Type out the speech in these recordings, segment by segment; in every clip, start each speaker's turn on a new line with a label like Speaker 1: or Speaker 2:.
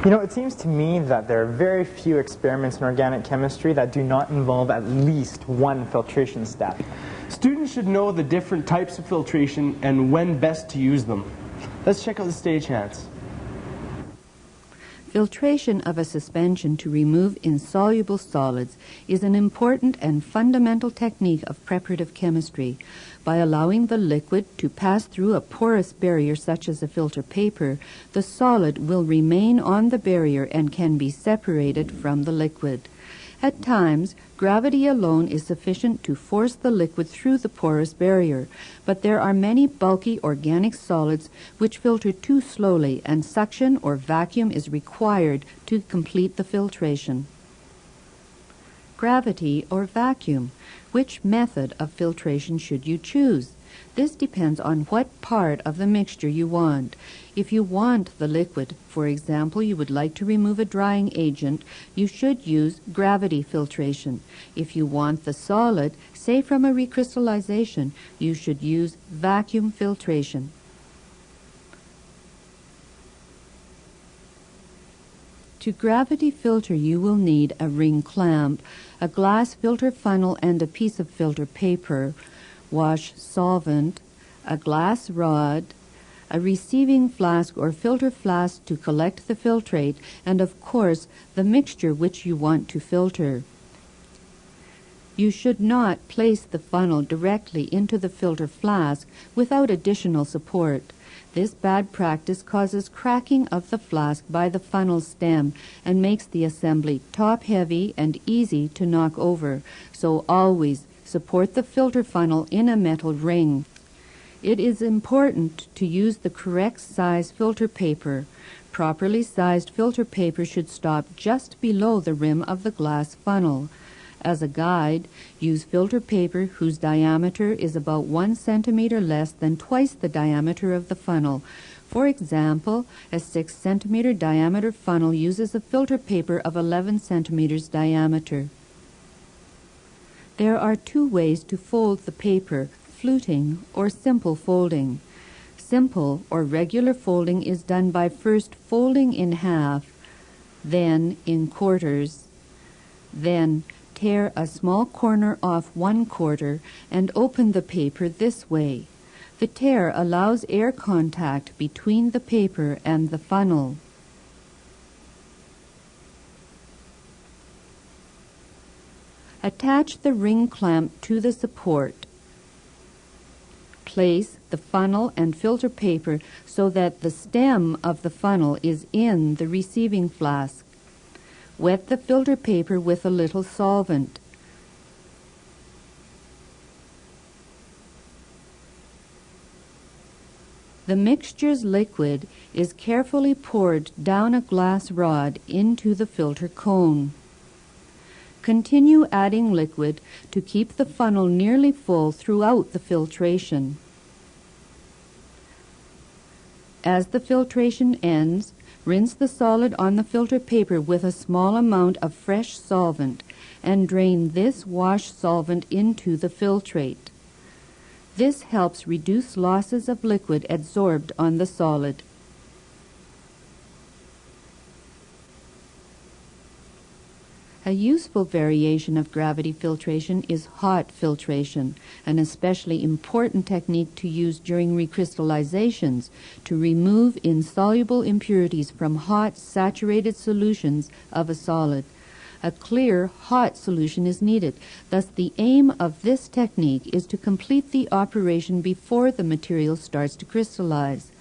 Speaker 1: You know, it seems to me that there are very few experiments in organic chemistry that do not involve at least one filtration step.
Speaker 2: Students should know the different types of filtration and when best to use them. Let's check out the stagehands.
Speaker 3: Filtration of a suspension to remove insoluble solids is an important and fundamental technique of preparative chemistry. By allowing the liquid to pass through a porous barrier such as a filter paper, the solid will remain on the barrier and can be separated from the liquid. At times, gravity alone is sufficient to force the liquid through the porous barrier, but there are many bulky organic solids which filter too slowly, and suction or vacuum is required to complete the filtration. Gravity or vacuum. Which method of filtration should you choose? This depends on what part of the mixture you want. If you want the liquid, for example, you would like to remove a drying agent, you should use gravity filtration. If you want the solid, say from a recrystallization, you should use vacuum filtration. To gravity filter, you will need a ring clamp, a glass filter funnel and a piece of filter paper, wash solvent, a glass rod, a receiving flask or filter flask to collect the filtrate, and of course the mixture which you want to filter. You should not place the funnel directly into the filter flask without additional support. This bad practice causes cracking of the flask by the funnel stem and makes the assembly top-heavy and easy to knock over, so always support the filter funnel in a metal ring. It is important to use the correct size filter paper. Properly sized filter paper should stop just below the rim of the glass funnel. As a guide, use filter paper whose diameter is about 1 centimeter less than twice the diameter of the funnel. For example, a 6 centimeter diameter funnel uses a filter paper of 11 centimeters diameter. There are two ways to fold the paper, fluting or simple folding. Simple or regular folding is done by first folding in half, then in quarters, then tear a small corner off 1/4 and open the paper this way. The tear allows air contact between the paper and the funnel. Attach the ring clamp to the support. Place the funnel and filter paper so that the stem of the funnel is in the receiving flask. Wet the filter paper with a little solvent. The mixture's liquid is carefully poured down a glass rod into the filter cone. Continue adding liquid to keep the funnel nearly full throughout the filtration. As the filtration ends, rinse the solid on the filter paper with a small amount of fresh solvent and drain this wash solvent into the filtrate. This helps reduce losses of liquid adsorbed on the solid. A useful variation of gravity filtration is hot filtration, an especially important technique to use during recrystallizations to remove insoluble impurities from hot, saturated solutions of a solid. A clear, hot solution is needed. Thus, the aim of this technique is to complete the operation before the material starts to crystallize.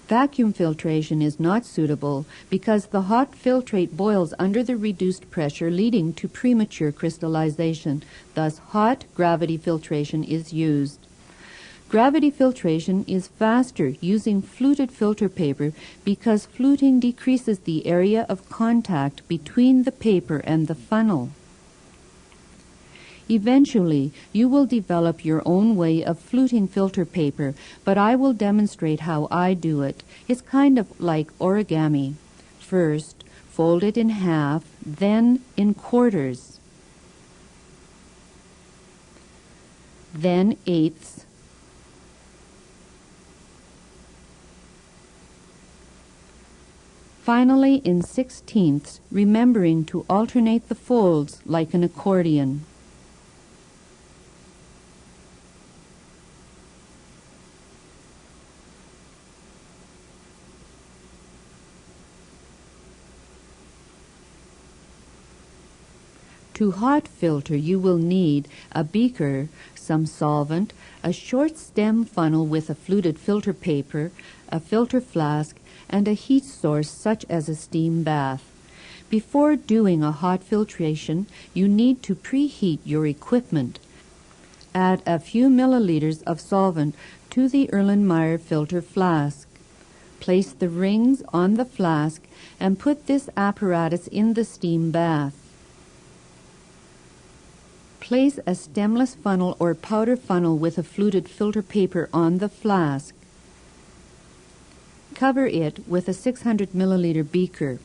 Speaker 3: Vacuum filtration is not suitable because the hot filtrate boils under the reduced pressure, leading to premature crystallization. Thus, hot gravity filtration is used. Gravity filtration is faster using fluted filter paper because fluting decreases the area of contact between the paper and the funnel. Eventually, you will develop your own way of fluting filter paper, but I will demonstrate how I do it. It's kind of like origami. First, fold it in half, then in quarters, then eighths, Finally, in 16ths, remembering to alternate the folds like an accordion. To hot filter, you will need a beaker, some solvent, a short stem funnel with a fluted filter paper, a filter flask, and a heat source such as a steam bath. Before doing a hot filtration, you need to preheat your equipment. Add a few milliliters of solvent to the Erlenmeyer filter flask. Place the rings on the flask and put this apparatus in the steam bath. Place a stemless funnel or powder funnel with a fluted filter paper on the flask. Cover it with a 600 milliliter beaker.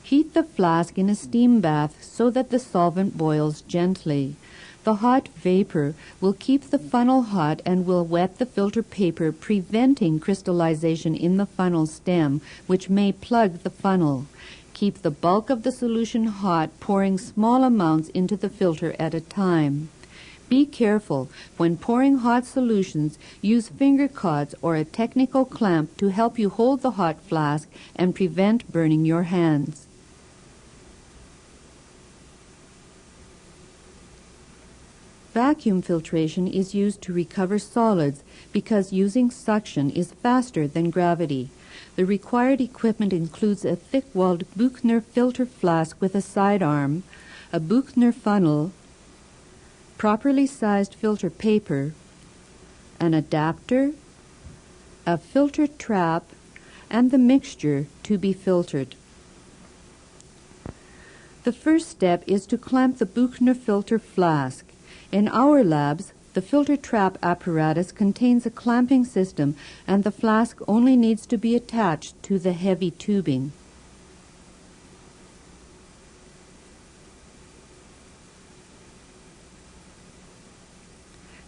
Speaker 3: Heat the flask in a steam bath so that the solvent boils gently. The hot vapor will keep the funnel hot and will wet the filter paper, preventing crystallization in the funnel stem, which may plug the funnel. Keep the bulk of the solution hot, pouring small amounts into the filter at a time. Be careful. When pouring hot solutions, use finger cods or a technical clamp to help you hold the hot flask and prevent burning your hands. Vacuum filtration is used to recover solids because using suction is faster than gravity. The required equipment includes a thick-walled Buchner filter flask with a sidearm, a Buchner funnel, properly sized filter paper, an adapter, a filter trap, and the mixture to be filtered. The first step is to clamp the Buchner filter flask. In our labs, the filter trap apparatus contains a clamping system, and the flask only needs to be attached to the heavy tubing.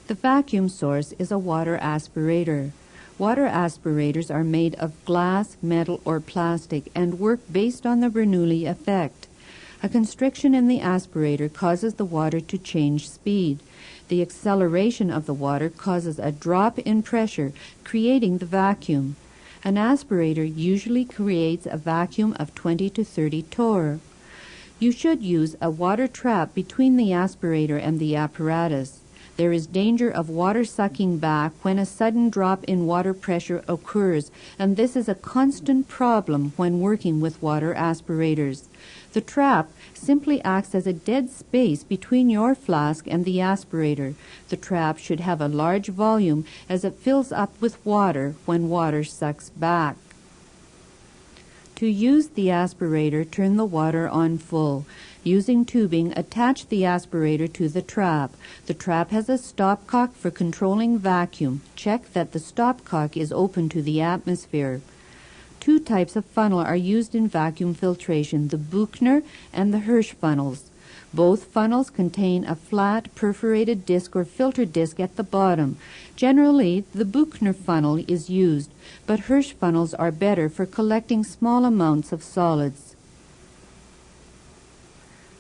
Speaker 3: The vacuum source is a water aspirator. Water aspirators are made of glass, metal, or plastic and work based on the Bernoulli effect. A constriction in the aspirator causes the water to change speed. The acceleration of the water causes a drop in pressure, creating the vacuum. An aspirator usually creates a vacuum of 20 to 30 torr. You should use a water trap between the aspirator and the apparatus. There is danger of water sucking back when a sudden drop in water pressure occurs, and this is a constant problem when working with water aspirators. The trap simply acts as a dead space between your flask and the aspirator. The trap should have a large volume as it fills up with water when water sucks back. To use the aspirator, turn the water on full. Using tubing, attach the aspirator to the trap. The trap has a stopcock for controlling vacuum. Check that the stopcock is open to the atmosphere. Two types of funnel are used in vacuum filtration, the Buchner and the Hirsch funnels. Both funnels contain a flat, perforated disc or filter disc at the bottom. Generally, the Buchner funnel is used, but Hirsch funnels are better for collecting small amounts of solids.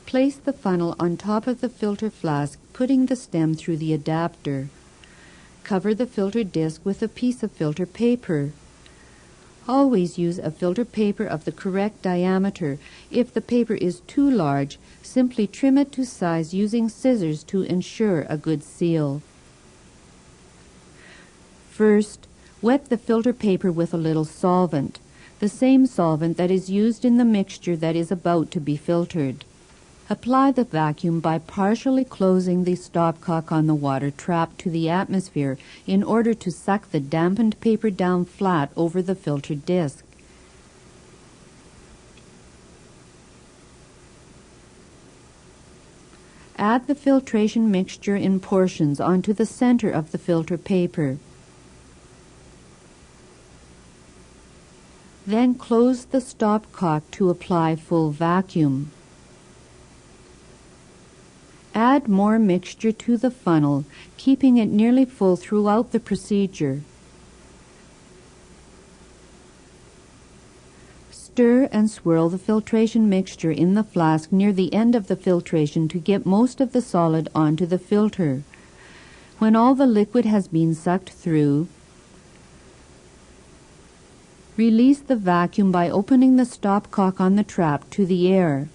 Speaker 3: Place the funnel on top of the filter flask, putting the stem through the adapter. Cover the filter disc with a piece of filter paper. Always use a filter paper of the correct diameter. If the paper is too large, simply trim it to size using scissors to ensure a good seal. First, wet the filter paper with a little solvent, the same solvent that is used in the mixture that is about to be filtered. Apply the vacuum by partially closing the stopcock on the water trap to the atmosphere in order to suck the dampened paper down flat over the filter disc. Add the filtration mixture in portions onto the center of the filter paper. Then close the stopcock to apply full vacuum. Add more mixture to the funnel, keeping it nearly full throughout the procedure. Stir and swirl the filtration mixture in the flask near the end of the filtration to get most of the solid onto the filter. When all the liquid has been sucked through, release the vacuum by opening the stopcock on the trap to the air.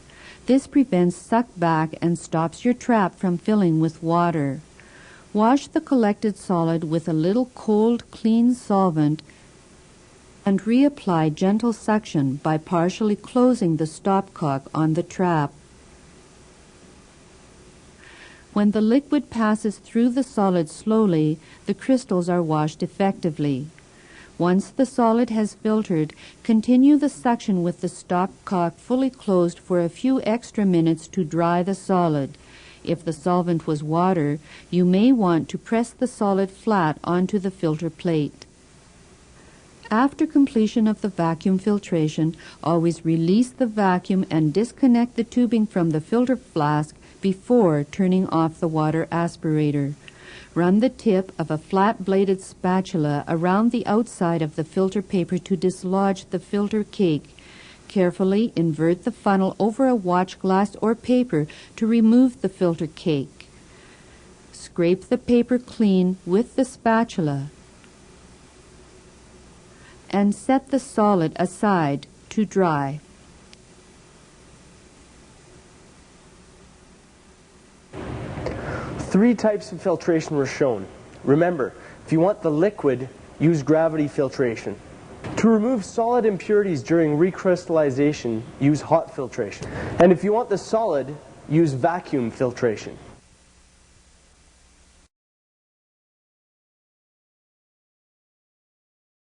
Speaker 3: This prevents suck back and stops your trap from filling with water. Wash the collected solid with a little cold, clean solvent and reapply gentle suction by partially closing the stopcock on the trap. When the liquid passes through the solid slowly, the crystals are washed effectively. Once the solid has filtered, continue the suction with the stopcock fully closed for a few extra minutes to dry the solid. If the solvent was water, you may want to press the solid flat onto the filter plate. After completion of the vacuum filtration, always release the vacuum and disconnect the tubing from the filter flask before turning off the water aspirator. Run the tip of a flat-bladed spatula around the outside of the filter paper to dislodge the filter cake. Carefully invert the funnel over a watch glass or paper to remove the filter cake. Scrape the paper clean with the spatula and set the solid aside to dry.
Speaker 2: Three types of filtration were shown. Remember, if you want the liquid, use gravity filtration. To remove solid impurities during recrystallization, use hot filtration. And if you want the solid, use vacuum filtration.